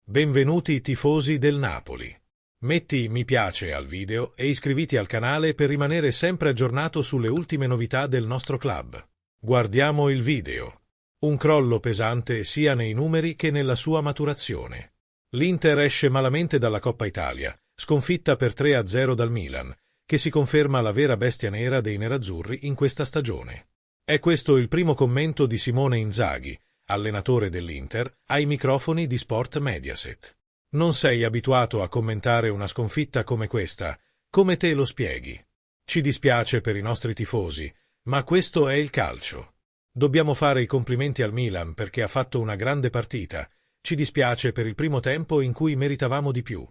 Benvenuti tifosi del Napoli. Metti mi piace al video e iscriviti al canale per rimanere sempre aggiornato sulle ultime novità del nostro club. Guardiamo il video. Un crollo pesante sia nei numeri che nella sua maturazione. L'Inter esce malamente dalla Coppa Italia, sconfitta per 3-0 dal Milan, che si conferma la vera bestia nera dei nerazzurri in questa stagione. È questo il primo commento di Simone Inzaghi, allenatore dell'Inter, ai microfoni di Sport Mediaset. Non sei abituato a commentare una sconfitta come questa, come te lo spieghi? Ci dispiace per i nostri tifosi, ma questo è il calcio. Dobbiamo fare i complimenti al Milan perché ha fatto una grande partita. Ci dispiace per il primo tempo in cui meritavamo di più.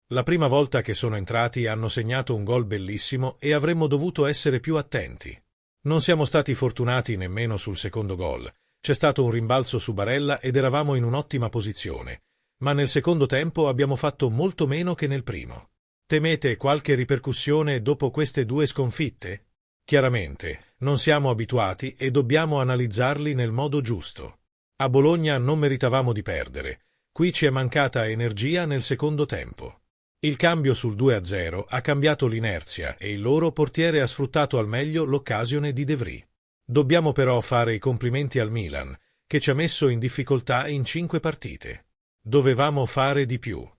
La prima volta che sono entrati hanno segnato un gol bellissimo e avremmo dovuto essere più attenti. Non siamo stati fortunati nemmeno sul secondo gol. C'è stato un rimbalzo su Barella ed eravamo in un'ottima posizione, ma nel secondo tempo abbiamo fatto molto meno che nel primo. Temete qualche ripercussione dopo queste due sconfitte? Chiaramente, non siamo abituati e dobbiamo analizzarli nel modo giusto. A Bologna non meritavamo di perdere, qui ci è mancata energia nel secondo tempo. Il cambio sul 2-0 ha cambiato l'inerzia e il loro portiere ha sfruttato al meglio l'occasione di De Vrij. Dobbiamo però fare i complimenti al Milan, che ci ha messo in difficoltà in 5 partite. Dovevamo fare di più.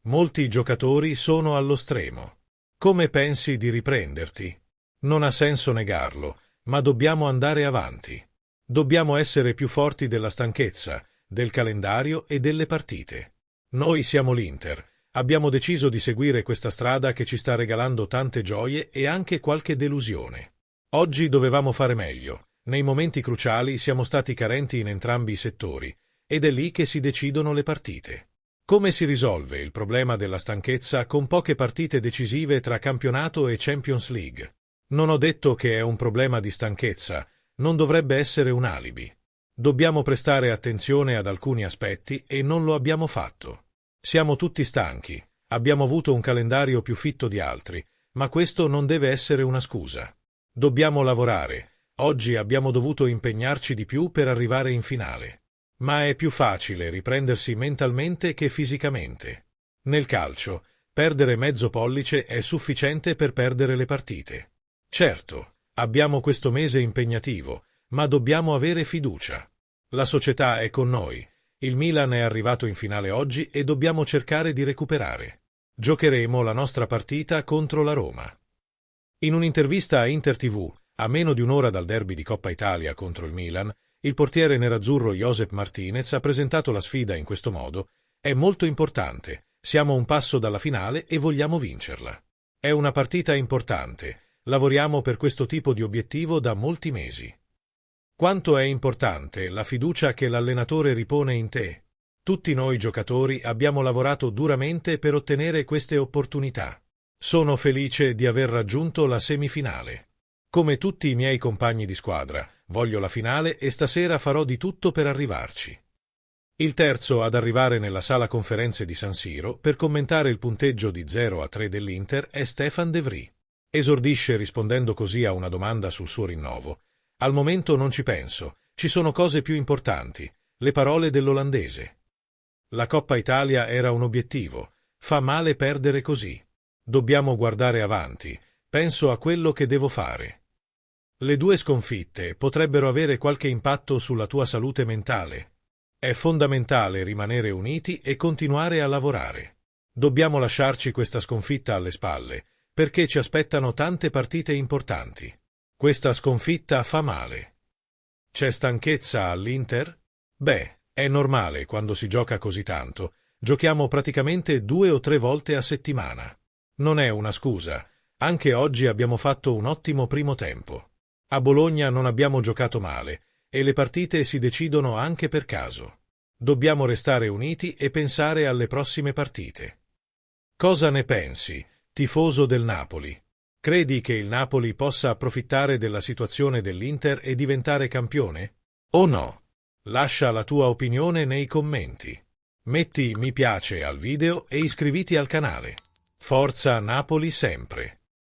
Molti giocatori sono allo stremo. Come pensi di riprenderti? Non ha senso negarlo, ma dobbiamo andare avanti. Dobbiamo essere più forti della stanchezza, del calendario e delle partite. Noi siamo l'Inter, abbiamo deciso di seguire questa strada che ci sta regalando tante gioie e anche qualche delusione. Oggi dovevamo fare meglio. Nei momenti cruciali siamo stati carenti in entrambi i settori, ed è lì che si decidono le partite. Come si risolve il problema della stanchezza con poche partite decisive tra campionato e Champions League? Non ho detto che è un problema di stanchezza, non dovrebbe essere un alibi. Dobbiamo prestare attenzione ad alcuni aspetti e non lo abbiamo fatto. Siamo tutti stanchi, abbiamo avuto un calendario più fitto di altri, ma questo non deve essere una scusa. Dobbiamo lavorare. Oggi abbiamo dovuto impegnarci di più per arrivare in finale. Ma è più facile riprendersi mentalmente che fisicamente. Nel calcio, perdere mezzo pollice è sufficiente per perdere le partite. Certo, abbiamo questo mese impegnativo, ma dobbiamo avere fiducia. La società è con noi. Il Milan è arrivato in finale oggi e dobbiamo cercare di recuperare. Giocheremo la nostra partita contro la Roma. In un'intervista a Inter TV, a meno di un'ora dal derby di Coppa Italia contro il Milan, il portiere nerazzurro Josep Martinez ha presentato la sfida in questo modo: è molto importante, siamo un passo dalla finale e vogliamo vincerla. È una partita importante, lavoriamo per questo tipo di obiettivo da molti mesi. Quanto è importante la fiducia che l'allenatore ripone in te? Tutti noi giocatori abbiamo lavorato duramente per ottenere queste opportunità. Sono felice di aver raggiunto la semifinale. Come tutti i miei compagni di squadra, voglio la finale e stasera farò di tutto per arrivarci. Il terzo ad arrivare nella sala conferenze di San Siro per commentare il punteggio di 0-3 dell'Inter è Stefan De Vrij. Esordisce rispondendo così a una domanda sul suo rinnovo. Al momento non ci penso, ci sono cose più importanti, le parole dell'olandese. La Coppa Italia era un obiettivo, fa male perdere così. Dobbiamo guardare avanti, penso a quello che devo fare. Le due sconfitte potrebbero avere qualche impatto sulla tua salute mentale. È fondamentale rimanere uniti e continuare a lavorare. Dobbiamo lasciarci questa sconfitta alle spalle, perché ci aspettano tante partite importanti. Questa sconfitta fa male. C'è stanchezza all'Inter? Beh, è normale quando si gioca così tanto. Giochiamo praticamente 2 o 3 volte a settimana. Non è una scusa. Anche oggi abbiamo fatto un ottimo primo tempo. A Bologna non abbiamo giocato male e le partite si decidono anche per caso. Dobbiamo restare uniti e pensare alle prossime partite. Cosa ne pensi, tifoso del Napoli? Credi che il Napoli possa approfittare della situazione dell'Inter e diventare campione? O no? Lascia la tua opinione nei commenti. Metti mi piace al video e iscriviti al canale. Forza Napoli sempre!